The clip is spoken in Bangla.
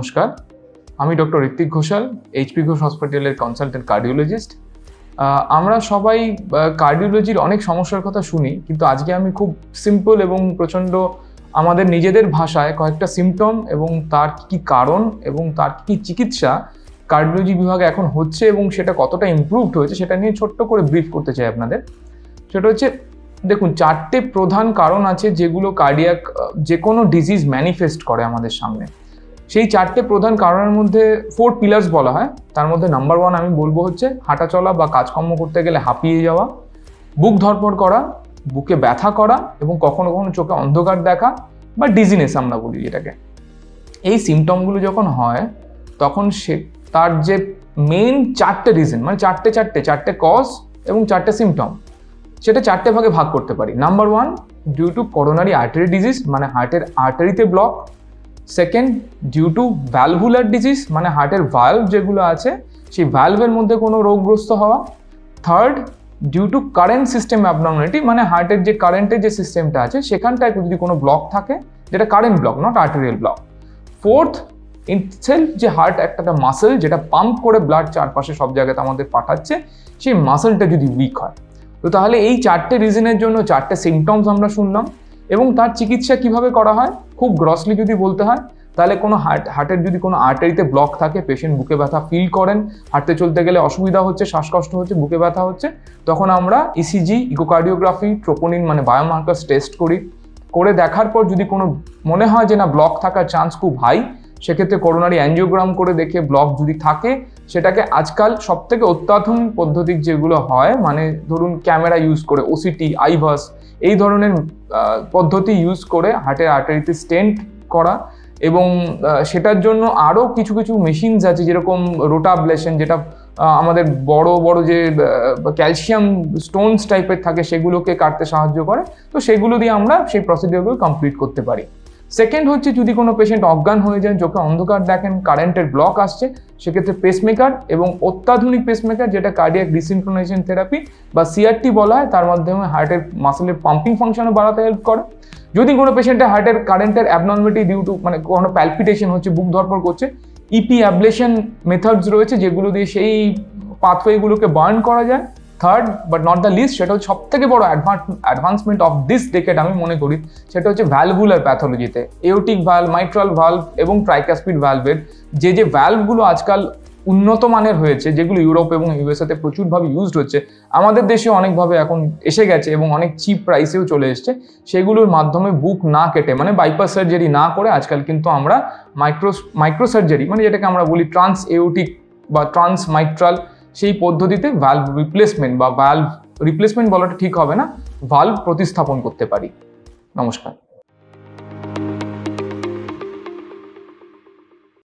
নমস্কার, আমি ডক্টর ঋত্বিক ঘোষাল, এইচপি ঘোষ হসপিটালের কনসালটেন্ট কার্ডিওলজিস্ট। আমরা সবাই কার্ডিওলজির অনেক সমস্যার কথা শুনি, কিন্তু আজকে আমি খুব সিম্পল এবং প্রচণ্ড আমাদের নিজেদের ভাষায় কয়েকটা সিমটম এবং তার কী কারণ এবং তার কী চিকিৎসা কার্ডিওলজি বিভাগে এখন হচ্ছে এবং সেটা কতটা ইমপ্রুভড হয়েছে সেটা নিয়ে ছোট্ট করে ব্রিফ করতে চাই আপনাদের। সেটা হচ্ছে, দেখুন, 4টে প্রধান কারণ আছে যেগুলো কার্ডিয়াক যে কোনো ডিজিজ ম্যানিফেস্ট করে আমাদের সামনে। সেই 4টে প্রধান কারণের মধ্যে 4 পিলার্স বলা হয়। তার মধ্যে নাম্বার 1 আমি বলবো হচ্ছে হাঁটা চলা বা কাজকর্ম করতে গেলে হাঁপিয়ে যাওয়া, বুক ধড়ফড় করা, বুকে ব্যথা করা এবং কখনো কখনো চোখে অন্ধকার দেখা বা ডিজিনেস আমরা বলি যেটাকে। এই সিমটমগুলো যখন হয় তখন তার যে মেইন 4টে রিজন, মানে চারটে কজ এবং 4টে সিমটম, সেটা 4টে ভাগে ভাগ করতে পারি। Number 1, due to coronary artery disease, মানে হার্টের আর্টারিতে block. Second, due to valvular disease, মানে হার্টের ভালভ যেগুলো আছে সেই ভ্যালভের মধ্যে কোনো রোগগ্রস্ত হওয়া। Third, due to current system abnormality, মানে হার্টের যে কারেন্টের যে সিস্টেমটা আছে সেখানটায় যদি কোনো ব্লক থাকে, যেটা current block, not arterial block. Fourth, itself যে হার্ট একটা মাসেল যেটা পাম্প করে ব্লাড চারপাশে সব জায়গাতে আমাদের পাঠাচ্ছে, সেই মাসেলটা যদি উইক হয়। তো তাহলে এই 4টে রিজনের জন্য 4টে সিমটমস আমরা শুনলাম। এবং তার চিকিৎসা কিভাবে করা হয়, খুব গ্রসলি যদি বলতে হয় তাহলে কোনো হার্টের যদি কোনো আর্টারিতে ব্লক থাকে, পেশেন্ট বুকে ব্যথা ফিল করেন, হাঁটতে চলতে গেলে অসুবিধা হচ্ছে, শ্বাসকষ্ট হচ্ছে, বুকে ব্যথা হচ্ছে, তখন আমরা ইসিজি, ইকোকার্ডিওগ্রাফি, ট্রোপোনিন মানে বায়োমার্কার্স টেস্ট করে দেখার পর যদি কোনো মনে হয় যে না ব্লক থাকার চান্স খুব হাই, সেক্ষেত্রে করোনারি অ্যাঞ্জিওগ্রাম করে দেখে ব্লক যদি থাকে সেটাকে আজকাল সবথেকে অত্যাধুনিক পদ্ধতি যেগুলো হয়, মানে ধরুন ক্যামেরা ইউজ করে, ওসিটি, আইভাস, এই ধরনের পদ্ধতি ইউজ করে হার্টের আর্টারিতে স্টেন্ট করা। এবং সেটার জন্য আরও কিছু কিছু মেশিনস আছে, যেরকম রোটাব্লেশন, যেটা আমাদের বড় বড় যে ক্যালসিয়াম স্টোনস টাইপের থাকে সেগুলোকে কাটতে সাহায্য করে। তো সেগুলো দিয়ে আমরা সেই প্রসিডিওরগুলো কমপ্লিট করতে পারি। সেকেন্ড হচ্ছে, যদি কোনো পেশেন্ট অজ্ঞান হয়ে যান, চোখে অন্ধকার দেখেন, কারেন্টের ব্লক আসছে, সেক্ষেত্রে পেসমেকার এবং অত্যাধুনিক পেসমেকার যেটা কার্ডিয়াক ডিসিনক্রোনাইজেশন থেরাপি বা সিআরটি বলা হয়, তার মাধ্যমে হার্টের মাসেলের পাম্পিং ফাংশনও বাড়াতে হেল্প করে। যদি কোনো পেশেন্টের হার্টের কারেন্টের অ্যাবনর্মালিটি ডিউ টু মানে কোনো প্যালপিটেশন হচ্ছে, বুক ধড়ফড় করছে, ইপি অ্যাবলেশন মেথডস রয়েছে যেগুলো দিয়ে সেই পাথওয়েগুলোকে বার্ন করা যায়। Third but not the least, সেটা হচ্ছে সবথেকে বড় অ্যাডভান্সমেন্ট অফ দিস ডেকেড আমি মনে করি, সেটা হচ্ছে ভ্যালভুলার প্যাথোলজিতে। এওটিক ভালভ, মাইট্রাল ভালভ এবং ট্রাইকাসপিড ভ্যালভের যে ভ্যালভগুলো আজকাল উন্নত মানের হয়েছে, যেগুলো ইউরোপ এবং ইউএসএতে প্রচুরভাবে ইউজড হচ্ছে, আমাদের দেশে অনেকভাবে এখন এসে গেছে এবং অনেক চিপ প্রাইসেও চলে এসছে, সেগুলোর মাধ্যমে বুক না কেটে, মানে বাইপাস সার্জারি না করে আজকাল কিন্তু আমরা মাইক্রো সার্জারি, মানে যেটাকে আমরা বলি ট্রান্স এওটিক বা ট্রান্স মাইট্রাল, সেই পদ্ধতিতে ভালভ রিপ্লেসমেন্ট বা ভালভ রিপ্লেসমেন্ট বলাটা ঠিক হবে না, ভালভ প্রতিস্থাপন করতে পারি। নমস্কার।